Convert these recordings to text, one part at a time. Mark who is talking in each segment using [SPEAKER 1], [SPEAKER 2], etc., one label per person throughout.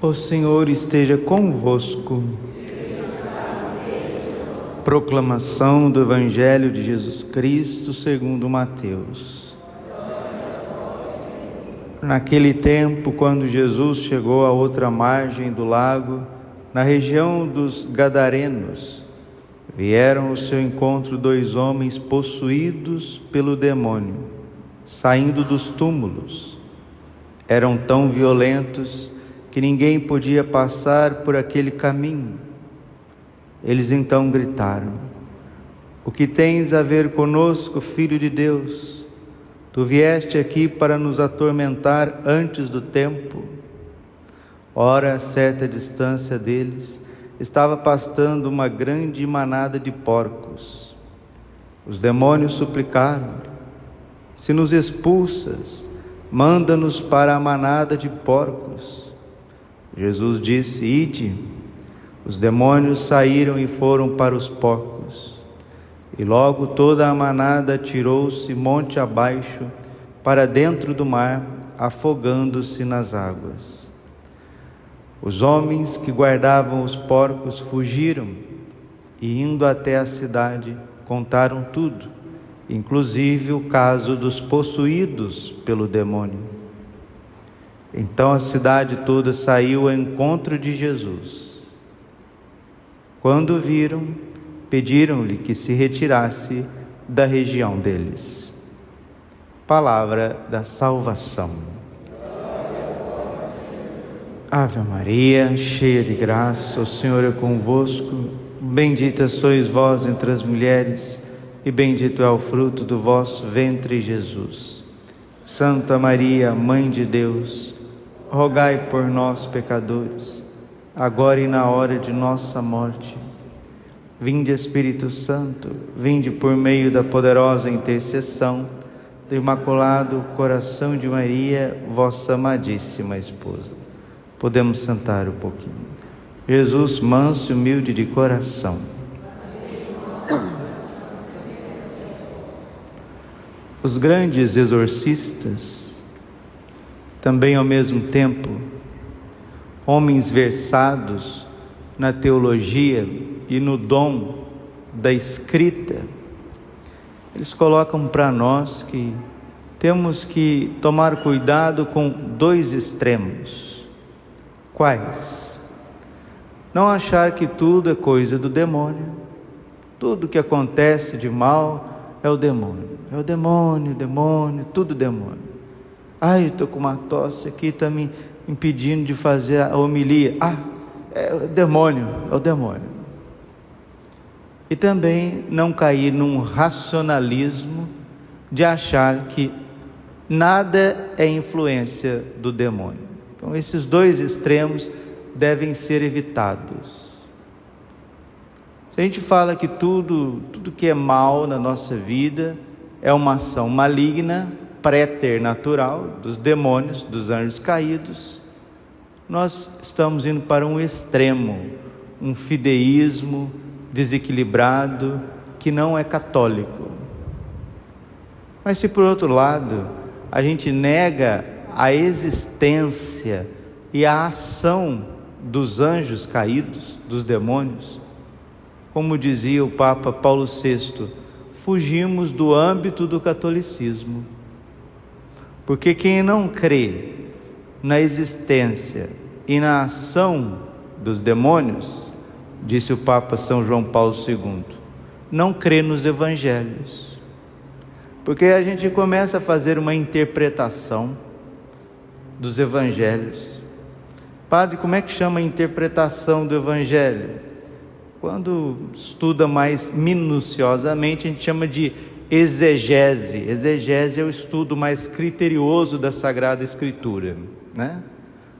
[SPEAKER 1] O Senhor esteja convosco. Proclamação do Evangelho de Jesus Cristo segundo Mateus. Naquele tempo, quando Jesus chegou à outra margem do lago, na região dos Gadarenos, vieram ao seu encontro 2 homens possuídos pelo demônio, saindo dos túmulos. Eram tão violentos que ninguém podia passar por aquele caminho. Eles então gritaram: "O que tens a ver conosco, Filho de Deus? Tu vieste aqui para nos atormentar antes do tempo?" Ora, a certa distância deles, estava pastando uma grande manada de porcos. Os demônios suplicaram-lhe: "Se nos expulsas, manda-nos para a manada de porcos." Jesus disse: "Ide." Os demônios saíram e foram para os porcos. E logo toda a manada atirou-se monte abaixo para dentro do mar, afogando-se nas águas. Os homens que guardavam os porcos fugiram e, indo até a cidade, contaram tudo, inclusive o caso dos possuídos pelo demônio. Então a cidade toda saiu ao encontro de Jesus. Quando o viram, pediram-lhe que se retirasse da região deles. Palavra da salvação. Ave Maria, cheia de graça, o Senhor é convosco. Bendita sois vós entre as mulheres, e bendito é o fruto do vosso ventre, Jesus. Santa Maria, Mãe de Deus, rogai por nós, pecadores, agora e na hora de nossa morte. Vinde, Espírito Santo, vinde por meio da poderosa intercessão do Imaculado Coração de Maria, vossa amadíssima esposa. Podemos sentar um pouquinho. Jesus, manso e humilde de coração. Os grandes exorcistas, também ao mesmo tempo, homens versados na teologia e no dom da escrita, eles colocam para nós que temos que tomar cuidado com 2 extremos. Quais? Não achar que tudo é coisa do demônio. Tudo que acontece de mal é o demônio. É o demônio, demônio, tudo demônio. Ai, eu estou com uma tosse aqui, está me impedindo de fazer a homilia. É o demônio, é o demônio. E também não cair num racionalismo de achar que nada é influência do demônio. Então esses 2 extremos devem ser evitados. Se a gente fala que tudo que é mal na nossa vida é uma ação maligna, préternatural, dos demônios, dos anjos caídos, nós estamos indo para um extremo, um fideísmo desequilibrado que não é católico. Mas se por outro lado a gente nega a existência e a ação dos anjos caídos, dos demônios, como dizia o Papa Paulo VI, fugimos do âmbito do catolicismo. Porque quem não crê na existência e na ação dos demônios, disse o Papa São João Paulo II, não crê nos evangelhos. Porque a gente começa a fazer uma interpretação dos evangelhos. Padre, como é que chama a interpretação do evangelho? Quando estuda mais minuciosamente, a gente chama de exegese. Exegese é o estudo mais criterioso da Sagrada Escritura, né?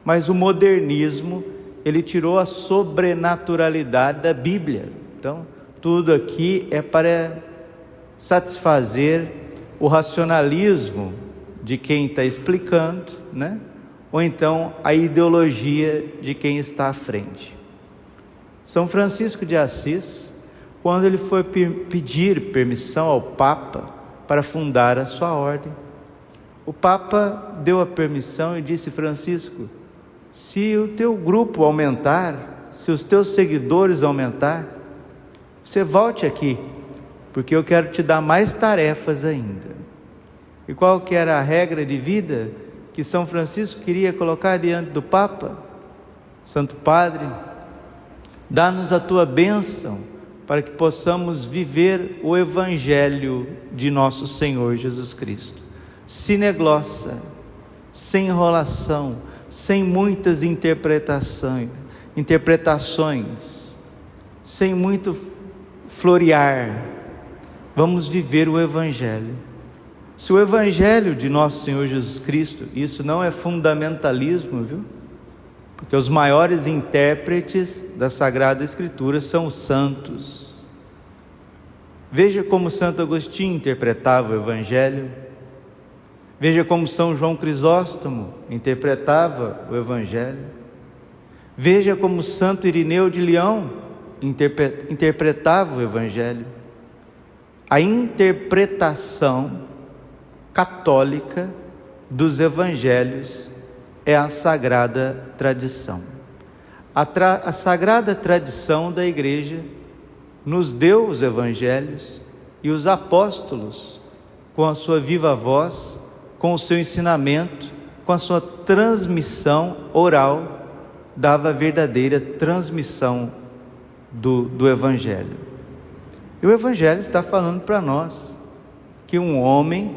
[SPEAKER 1] Mas o modernismo, ele tirou a sobrenaturalidade da Bíblia. Então, tudo aqui é para satisfazer o racionalismo de quem está explicando, né? Ou então a ideologia de quem está à frente. São Francisco de Assis, quando ele foi pedir permissão ao Papa para fundar a sua ordem, o Papa deu a permissão e disse: Francisco, se o teu grupo aumentar, se os teus seguidores aumentar, você volte aqui, porque eu quero te dar mais tarefas ainda. E qual que era a regra de vida que São Francisco queria colocar diante do Papa? Santo Padre, dá-nos a tua bênção para que possamos viver o Evangelho de nosso Senhor Jesus Cristo. Sine glossa, sem enrolação, sem muitas interpretações, sem muito florear. Vamos viver o Evangelho. Se o Evangelho de nosso Senhor Jesus Cristo, isso não é fundamentalismo, viu? Porque os maiores intérpretes da Sagrada Escritura são os santos. Veja como Santo Agostinho interpretava o Evangelho. Veja como São João Crisóstomo interpretava o Evangelho. Veja como Santo Irineu de Leão interpretava o Evangelho. A interpretação católica dos Evangelhos é a sagrada tradição. A sagrada tradição da Igreja nos deu os Evangelhos, e os apóstolos, com a sua viva voz, com o seu ensinamento, com a sua transmissão oral, dava a verdadeira transmissão do Evangelho. E o Evangelho está falando para nós que um homem,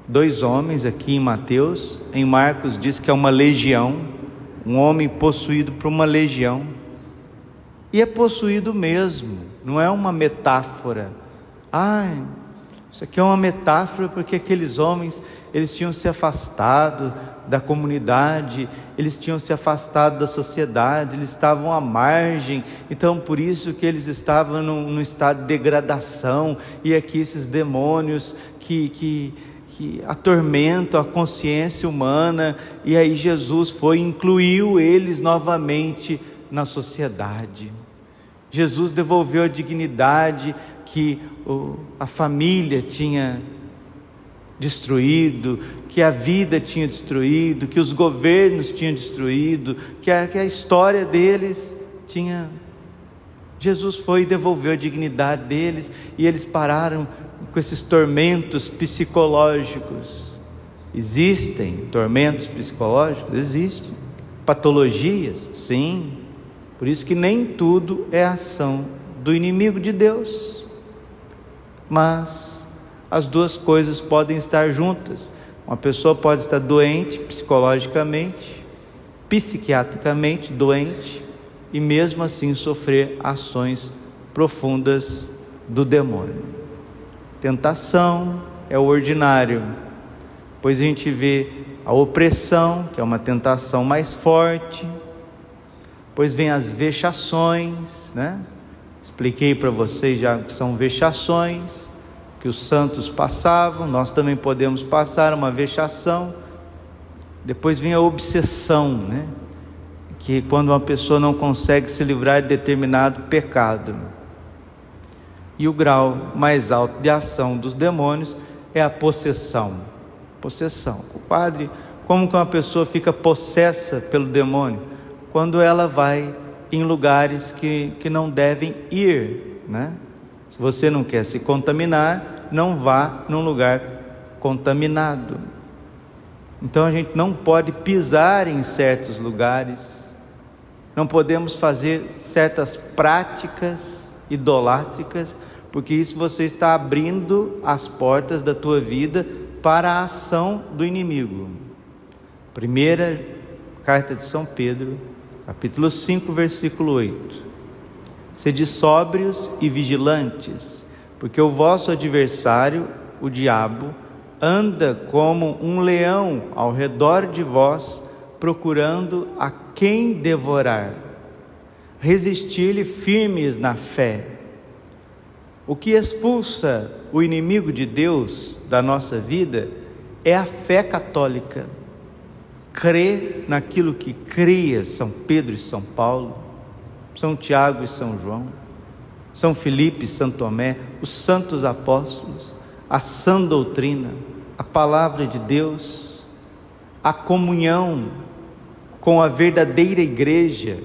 [SPEAKER 1] 2 homens aqui em Mateus, em Marcos diz que é uma legião, um homem possuído por uma legião, e é possuído mesmo, não é uma metáfora. Isso aqui é uma metáfora porque aqueles homens, eles tinham se afastado da comunidade, eles tinham se afastado da sociedade, eles estavam à margem, então por isso que eles estavam num estado de degradação, e aqui esses demônios que atormentam a consciência humana, e aí Jesus foi e incluiu eles novamente na sociedade. Jesus devolveu a dignidade que a família tinha destruído, que a vida tinha destruído, que os governos tinham destruído, que a história deles tinha... Jesus foi e devolveu a dignidade deles, e eles pararam com esses tormentos psicológicos. Existem tormentos psicológicos? Existem. Patologias? Sim. Por isso que nem tudo é ação do inimigo de Deus. Mas as duas coisas podem estar juntas. Uma pessoa pode estar doente psicologicamente, psiquiatricamente doente, e mesmo assim sofrer ações profundas do demônio. Tentação é o ordinário, pois a gente vê a opressão, que é uma tentação mais forte, depois vem as vexações, né? Expliquei para vocês já que são vexações, que os santos passavam, nós também podemos passar uma vexação. Depois vem a obsessão, né? Que quando uma pessoa não consegue se livrar de determinado pecado. E o grau mais alto de ação dos demônios é a possessão. Possessão. Padre, como que uma pessoa fica possessa pelo demônio? Quando ela vai em lugares que não devem ir, né? Se você não quer se contaminar, não vá num lugar contaminado. Então a gente não pode pisar em certos lugares, não podemos fazer certas práticas idolátricas, porque isso você está abrindo as portas da tua vida para a ação do inimigo. Primeira carta de São Pedro, capítulo 5, versículo 8. Sede sóbrios e vigilantes, porque o vosso adversário, o diabo, anda como um leão ao redor de vós, procurando a quem devorar. Resistir-lhe firmes na fé. O que expulsa o inimigo de Deus da nossa vida é a fé católica. Crer naquilo que cria São Pedro e São Paulo, São Tiago e São João, São Filipe e São Tomé, os santos apóstolos, a sã doutrina, a palavra de Deus, a comunhão com a verdadeira igreja,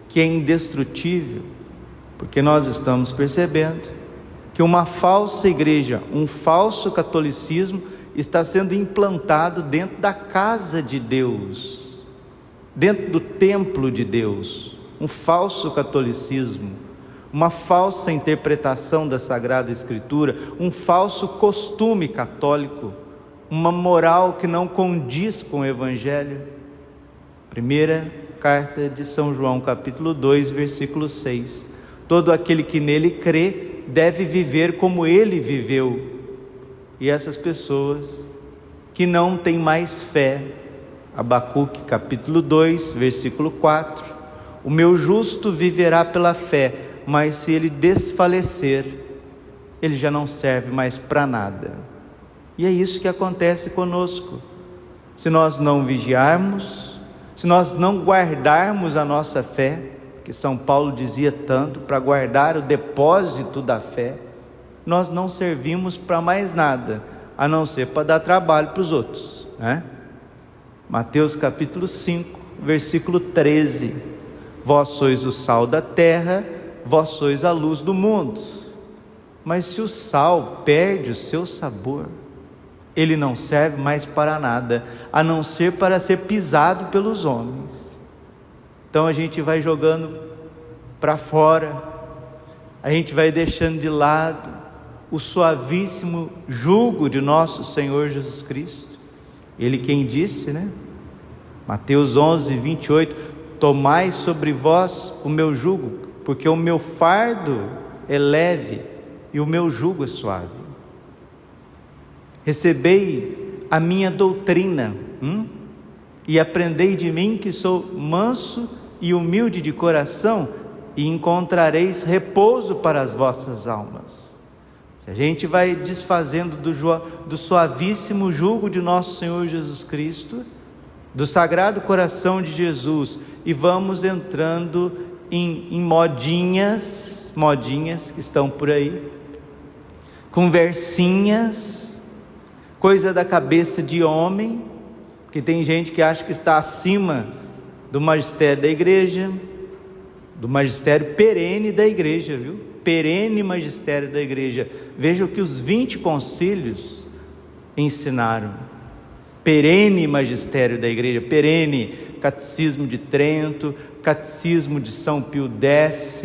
[SPEAKER 1] que é indestrutível, porque nós estamos percebendo que uma falsa igreja, um falso catolicismo está sendo implantado dentro da casa de Deus, dentro do templo de Deus, um falso catolicismo, uma falsa interpretação da Sagrada Escritura, um falso costume católico, uma moral que não condiz com o Evangelho. Primeira carta de São João, capítulo 2, versículo 6. Todo aquele que nele crê deve viver como ele viveu. E essas pessoas que não têm mais fé, Abacuque, capítulo 2, versículo 4. O meu justo viverá pela fé, mas se ele desfalecer, ele já não serve mais para nada. E é isso que acontece conosco. Se nós não vigiarmos, se nós não guardarmos a nossa fé, que São Paulo dizia tanto, para guardar o depósito da fé, nós não servimos para mais nada, a não ser para dar trabalho para os outros, né? Mateus capítulo 5, versículo 13. Vós sois o sal da terra, vós sois a luz do mundo. Mas se o sal perde o seu sabor, ele não serve mais para nada, a não ser para ser pisado pelos homens. Então a gente vai jogando para fora, a gente vai deixando de lado o suavíssimo jugo de nosso Senhor Jesus Cristo. Ele quem disse, né? Mateus 11, 28, tomai sobre vós o meu jugo, porque o meu fardo é leve e o meu jugo é suave. Recebei a minha doutrina, e aprendei de mim, que sou manso e humilde de coração, e encontrareis repouso para as vossas almas. Se a gente vai desfazendo do suavíssimo jugo de nosso Senhor Jesus Cristo, do Sagrado Coração de Jesus, e vamos entrando em modinhas que estão por aí, conversinhas, coisa da cabeça de homem, que tem gente que acha que está acima do magistério da igreja, do magistério perene da igreja, viu? Perene magistério da igreja. Veja o que os 20 concílios ensinaram. Perene magistério da igreja, perene, Catecismo de Trento, Catecismo de São Pio X,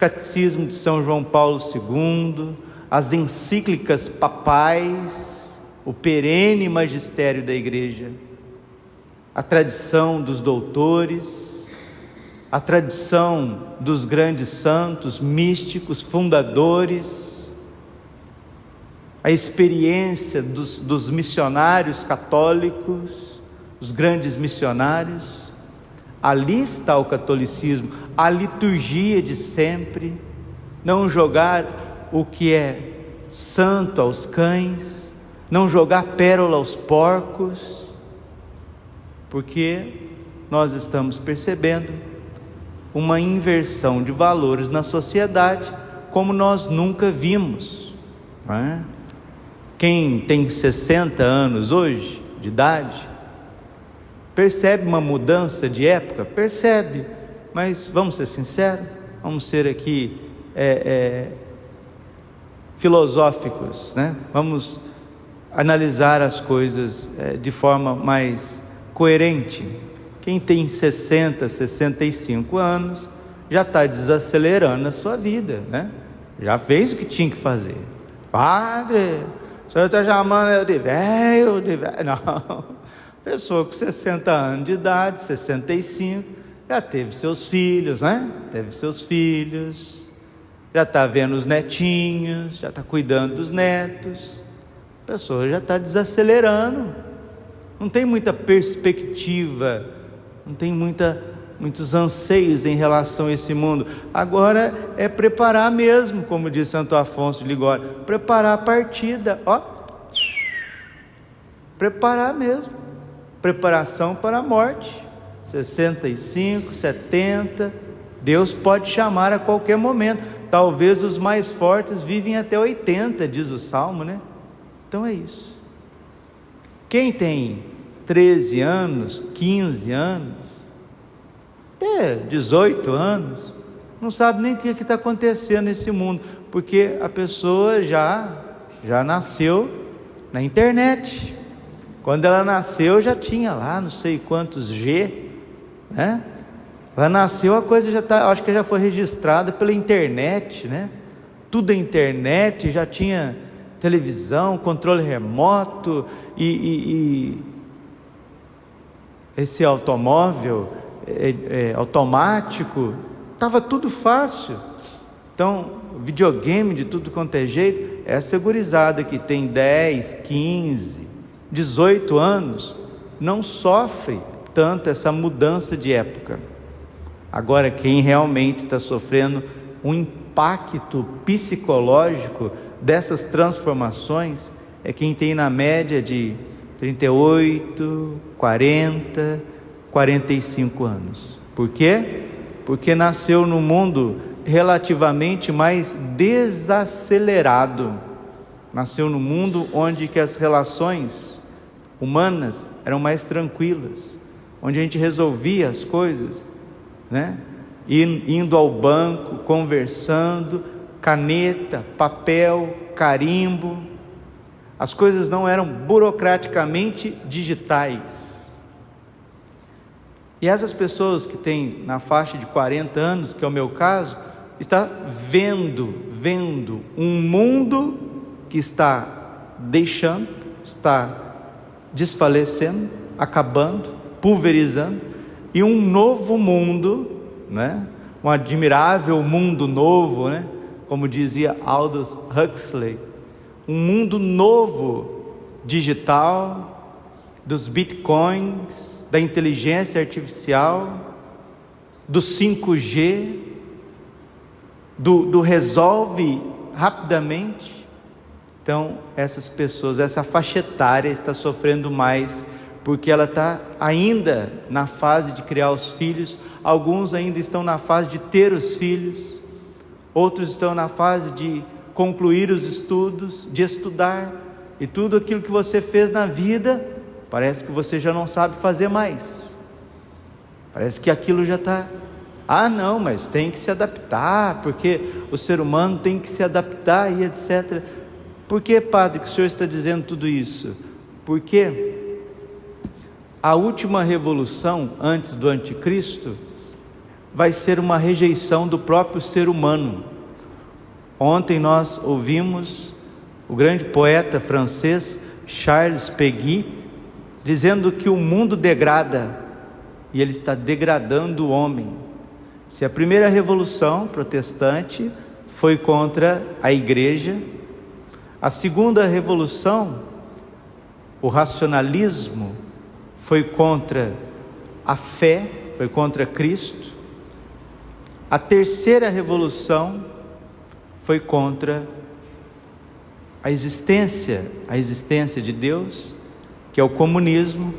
[SPEAKER 1] Catecismo de São João Paulo II, as encíclicas papais, o perene magistério da igreja, a tradição dos doutores, a tradição dos grandes santos, místicos, fundadores, a experiência dos missionários católicos, os grandes missionários. Ali está o catolicismo, a liturgia de sempre, não jogar o que é santo aos cães, não jogar pérola aos porcos, porque nós estamos percebendo uma inversão de valores na sociedade como nós nunca vimos, não é? Quem tem 60 anos hoje de idade percebe uma mudança de época? Percebe, mas vamos ser sinceros, vamos ser aqui filosóficos, né? Vamos analisar as coisas de forma mais coerente. Quem tem 60, 65 anos já está desacelerando a sua vida, né? Já fez o que tinha que fazer. Padre, o senhor está chamando eu de velho, não. Pessoa com 60 anos de idade, 65, já teve seus filhos, né? Teve seus filhos, já está vendo os netinhos, já está cuidando dos netos. A pessoa já está desacelerando, não tem muita perspectiva, não tem muitos anseios em relação a esse mundo. Agora é preparar mesmo, como diz Santo Afonso de Ligório, preparar a partida, preparar mesmo, preparação para a morte. 65, 70, Deus pode chamar a qualquer momento. Talvez os mais fortes vivem até 80, diz o Salmo, né? Então é isso. Quem tem 13 anos, 15 anos, ter 18 anos, não sabe nem o que está acontecendo nesse mundo, porque a pessoa já nasceu na internet. Quando ela nasceu já tinha lá não sei quantos G, né? Ela nasceu, a coisa já está, acho que já foi registrada pela internet, né? Tudo é internet, já tinha televisão, controle remoto e esse automóvel automático, estava tudo fácil. Então, videogame de tudo quanto é jeito, essa gurizada que tem 10, 15, 18 anos, não sofre tanto essa mudança de época. Agora, quem realmente está sofrendo um impacto psicológico dessas transformações é quem tem na média de 38, 40, 45 anos. Por quê? Porque nasceu num mundo relativamente mais desacelerado. Nasceu num mundo onde que as relações humanas eram mais tranquilas, onde a gente resolvia as coisas, né? Indo ao banco, conversando, caneta, papel, carimbo. As coisas não eram burocraticamente digitais. E essas pessoas que têm na faixa de 40 anos, que é o meu caso, está vendo um mundo que está deixando, está desfalecendo, acabando, pulverizando, e um novo mundo, né? Um admirável mundo novo, né? Como dizia Aldous Huxley, um mundo novo, digital, dos bitcoins, da inteligência artificial, do 5G, do resolve rapidamente. Então, essas pessoas, essa faixa etária está sofrendo mais, porque ela está ainda na fase de criar os filhos, alguns ainda estão na fase de ter os filhos, outros estão na fase de concluir os estudos, de estudar, e tudo aquilo que você fez na vida, parece que você já não sabe fazer mais, parece que aquilo já está, não, mas tem que se adaptar, porque o ser humano tem que se adaptar e etc. Por que, padre, que o senhor está dizendo tudo isso? Porque a última revolução antes do anticristo vai ser uma rejeição do próprio ser humano. Ontem nós ouvimos o grande poeta francês Charles Péguy dizendo que o mundo degrada, e ele está degradando o homem. Se a primeira revolução protestante foi contra a igreja, a segunda revolução, o racionalismo, foi contra a fé, foi contra Cristo. A terceira revolução foi contra a existência de Deus, que é o comunismo.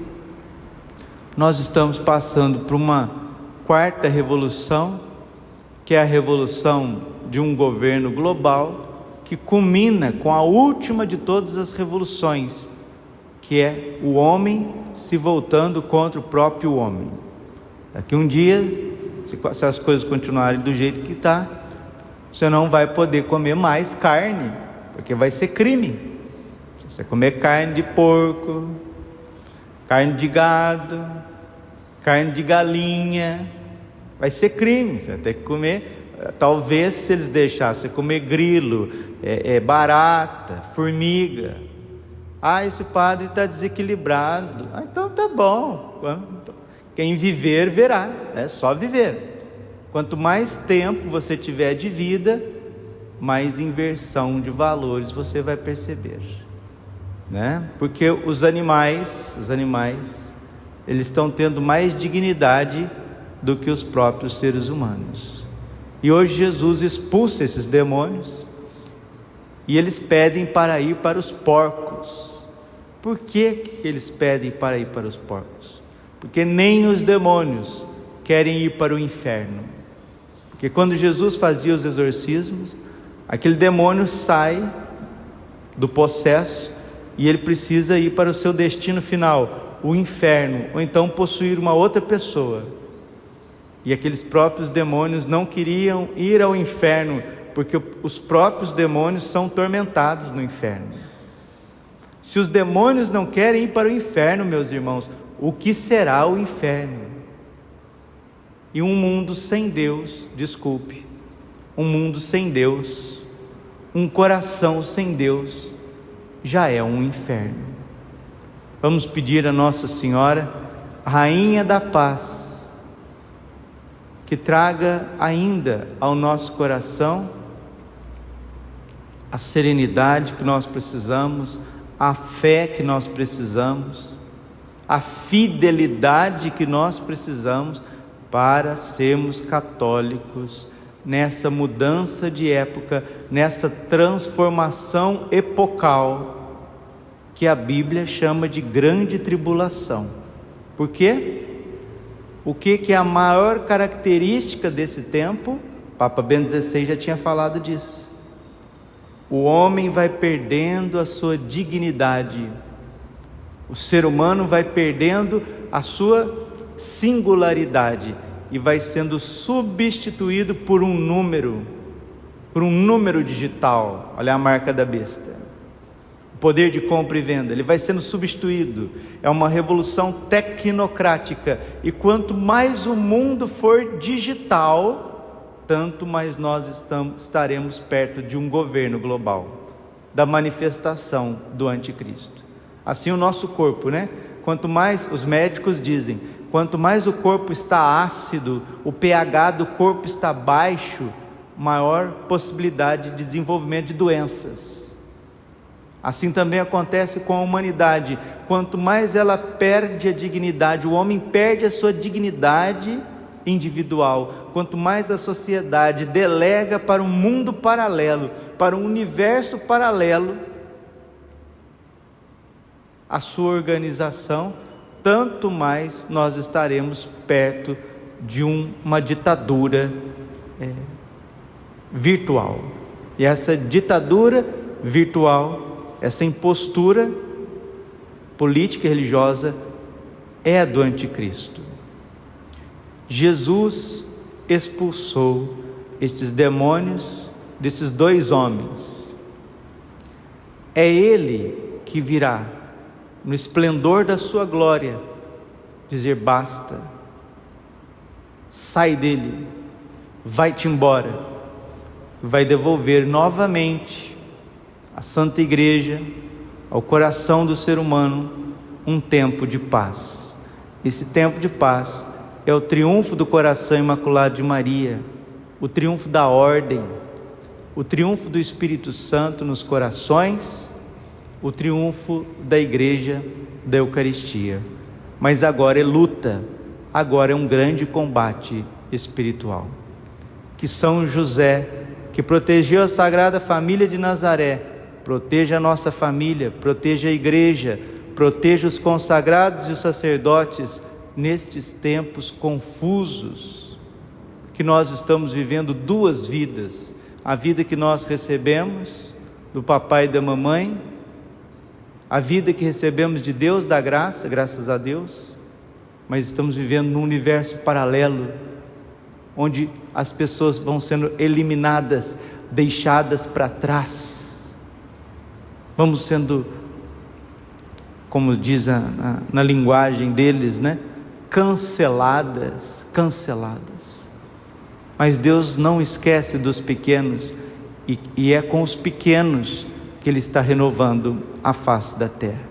[SPEAKER 1] Nós estamos passando por uma quarta revolução, que é a revolução de um governo global, que culmina com a última de todas as revoluções, que é o homem se voltando contra o próprio homem. Daqui um dia, se as coisas continuarem do jeito que está, você não vai poder comer mais carne, porque vai ser crime. Você comer carne de porco, carne de gado, carne de galinha, vai ser crime. Você vai ter que comer, talvez se eles deixassem você comer grilo, barata, formiga. Esse padre está desequilibrado. Então tá bom, quem viver verá, é só viver. Quanto mais tempo você tiver de vida, mais inversão de valores você vai perceber, né? Porque os animais, eles estão tendo mais dignidade do que os próprios seres humanos. E hoje Jesus expulsa esses demônios, e eles pedem para ir para os porcos. Por que eles pedem para ir para os porcos? Porque nem os demônios querem ir para o inferno. Porque quando Jesus fazia os exorcismos, aquele demônio sai do possesso e ele precisa ir para o seu destino final, o inferno, ou então possuir uma outra pessoa. E aqueles próprios demônios não queriam ir ao inferno, porque os próprios demônios são tormentados no inferno. Se os demônios não querem ir para o inferno, meus irmãos, o que será o inferno? E um mundo sem Deus, um mundo sem Deus, um coração sem Deus, já é um inferno. Vamos pedir a Nossa Senhora, Rainha da Paz, que traga ainda ao nosso coração a serenidade que nós precisamos, a fé que nós precisamos, a fidelidade que nós precisamos para sermos católicos nessa mudança de época, nessa transformação epocal que a Bíblia chama de grande tribulação. Por quê? O que é a maior característica desse tempo? Papa Bento XVI já tinha falado disso. O homem vai perdendo a sua dignidade, o ser humano vai perdendo a sua singularidade e vai sendo substituído por um número digital. Olha a marca da besta, o poder de compra e venda, ele vai sendo substituído. É uma revolução tecnocrática, e quanto mais o mundo for digital, tanto mais nós estaremos perto de um governo global, da manifestação do anticristo. Assim o nosso corpo, né? Quanto mais, os médicos dizem, quanto mais o corpo está ácido, o pH do corpo está baixo, maior possibilidade de desenvolvimento de doenças. Assim também acontece com a humanidade. Quanto mais ela perde a dignidade, o homem perde a sua dignidade individual, quanto mais a sociedade delega para um mundo paralelo, para um universo paralelo, a sua organização, tanto mais nós estaremos perto de uma ditadura virtual. E essa ditadura virtual, essa impostura política e religiosa é a do anticristo. Jesus expulsou estes demônios desses dois homens. É Ele que virá no esplendor da sua glória dizer: basta, sai dele, vai-te embora, vai devolver novamente à Santa Igreja, ao coração do ser humano, um tempo de paz. Esse tempo de paz é o triunfo do coração imaculado de Maria, o triunfo da ordem, o triunfo do Espírito Santo nos corações, o triunfo da Igreja, da Eucaristia. Mas agora é luta, agora é um grande combate espiritual. Que São José, que protegeu a Sagrada Família de Nazaré, proteja a nossa família, proteja a Igreja, proteja os consagrados e os sacerdotes, nestes tempos confusos, que nós estamos vivendo duas vidas, a vida que nós recebemos do papai e da mamãe, a vida que recebemos de Deus, da graça, graças a Deus, mas estamos vivendo num universo paralelo, onde as pessoas vão sendo eliminadas, deixadas para trás, vamos sendo, como diz na linguagem deles, né? Canceladas. Mas Deus não esquece dos pequenos, e é com os pequenos que Ele está renovando a face da terra.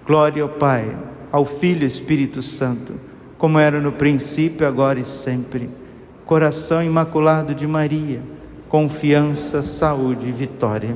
[SPEAKER 1] Glória ao Pai, ao Filho e ao Espírito Santo, como era no princípio, agora e sempre. Coração imaculado de Maria, confiança, saúde e vitória.